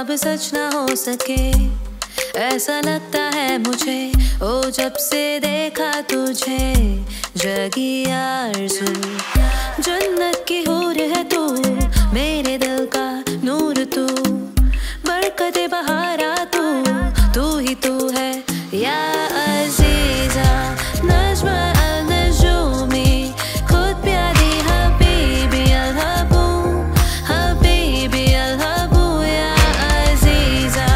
ख्वाब सच ना हो सके, ऐसा लगता है मुझे। ओ जब से देखा तुझे, जगी आरज़ू। जन्नत की हूर है तू, मेरे दिल का नूर तू, बरकते बहारा तू ही तू है या अज़ीज़ा। नज़्म अल-नजूमी, खुद प्यारी हबीबी अल-हबू, हबीबी अल-हबू या अज़ीज़ा।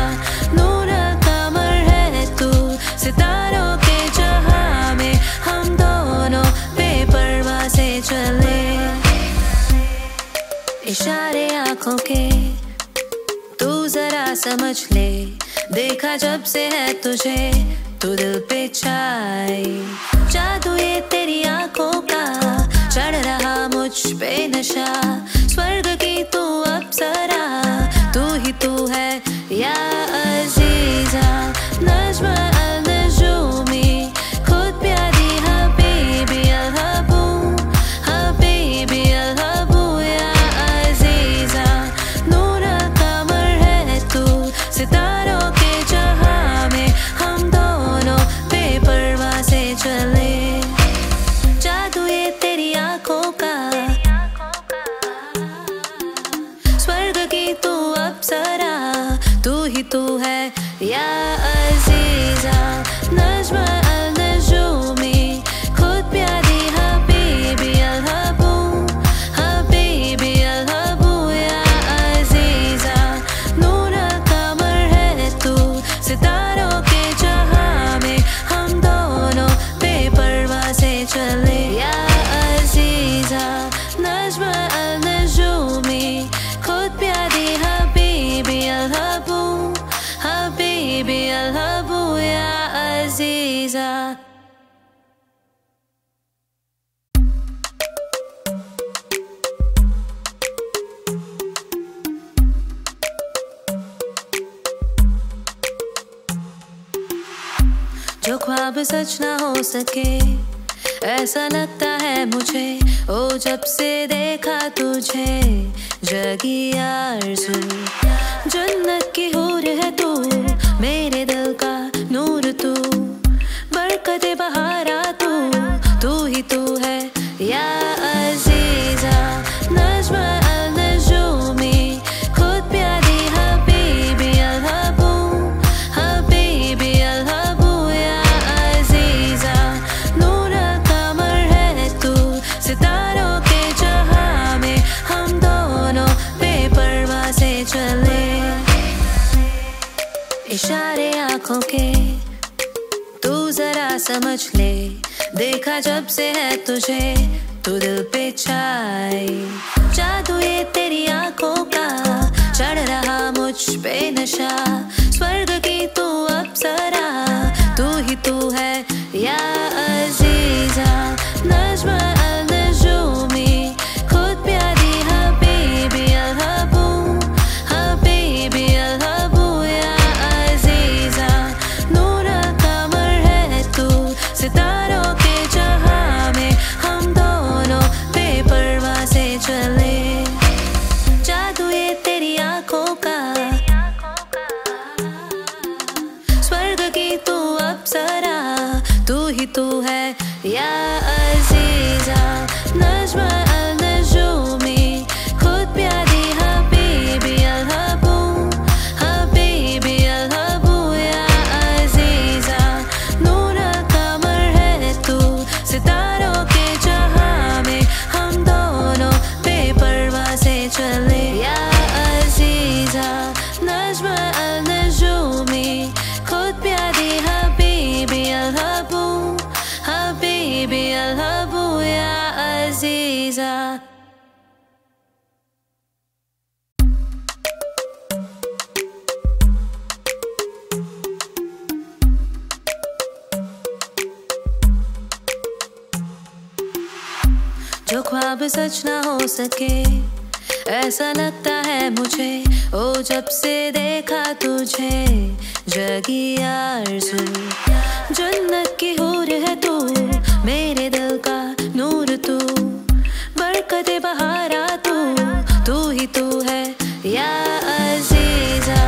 नूर कमर है तू, सितारों के जहां में हम दोनों बेपरवाह से चले। इशारे आँखों के तू जरा समझ ले, देखा जब से है तुझे तू दिल पे छाई। जादू ये तेरी आँखों का, चढ़ रहा मुझ पे नशा। स्वर्ग की तू अप्सरा, तू ही तू है या अज़ीज़ा। नज़्म अल-नजूमी, खुद प्यारी हबीबी अल-हबू, हबीबी अल-हबू या अज़ीज़ा। नूर कमर है तू, सितारों के जहां में हम दोनों बेपरवाह से चले। जादू ये तेरी आँखों का, स्वर्ग की तू अप्सरा, तू ही तू है या अज़ीज़ा। नज़्म अल-नजूमी, खुद प्यारी हबीबी अल-हबू, हबीबी अल-हबू या अज़ीज़ा। नूर कमर है तू, सितारों के जहां में हम दोनों बेपरवाह से चले या अज़ीज़ा। नज़्म अल-नजूमी, खुद प्यारी हबीबी अल-हबू, हबीबी अल-हबू या अज़ीज़ा। जो ख्वाब सच ना हो सके, ऐसा लगता है मुझे। ओ जब से देखा तुझे, जगी आरज़ू। जन्नत की हूर है तू, मेरे दिल का नूर तू, बरकते बहारा तू ही तू है या अज़ीज़ा। नज़्म अल-नजूमी, खुद प्यारी हबीबी अल-हबू, हबीबी अल-हबू या अज़ीज़ा। नूर कमर है तू, सितारों के जहां में हम दोनों बेपरवाह से चले। इशारे आँखों के तू जरा समझ ले, देखा जब से है तुझे तू दिल पे छाई। जादू ये तेरी आँखों का, चढ़ रहा मुझ पे नशा। स्वर्ग की तू अप्सरा, तू ही तू है या अज़ीज़ा। नज़्म अल-नजूमी, खुद प्यारी हबीबी अल-हबू, हबीबी अल-हबू या अज़ीज़ा। नूर कमर है तू, सितारों के जहां में हम दोनों बेपरवाह से चले। जादू ये तेरी आँखों का, स्वर्ग की तू अप्सरा, तू ही तू है या अज़ीज़ा। नज़्म अल-नजूमी, खुद प्यारी हबीबी अल-हबू, हबीबी अल-हबू या अज़ीज़ा। नूर कमर है तू, सितारों के जहां में हम दोनों बेपरवाह से चले या अज़ीज़ा। नज़्म अल-नजूमी, खुद प्यारी हबीबी अल-हबू, हबीबी अल-हबू या अज़ीज़ा। जो ख्वाब सच ना हो सके, ऐसा लगता है मुझे। ओ जब से देखा तुझे, जगी आरज़ू। जन्नत की हूर है तू, मेरे दिल का नूर तू, बरकते बहारा तू ही तू है या अज़ीज़ा।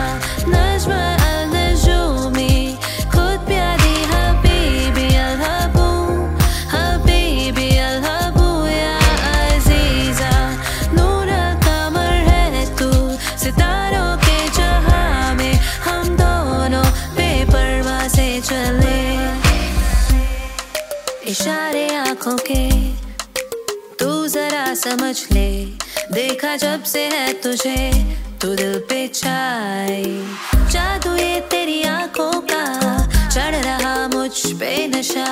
में चले इशारे आंखों के, तू जरा समझ ले। देखा जब से है तुझे तू दिल पे छाई, जादू ये तेरी आंखों का, चढ़ रहा मुझ पे नशा।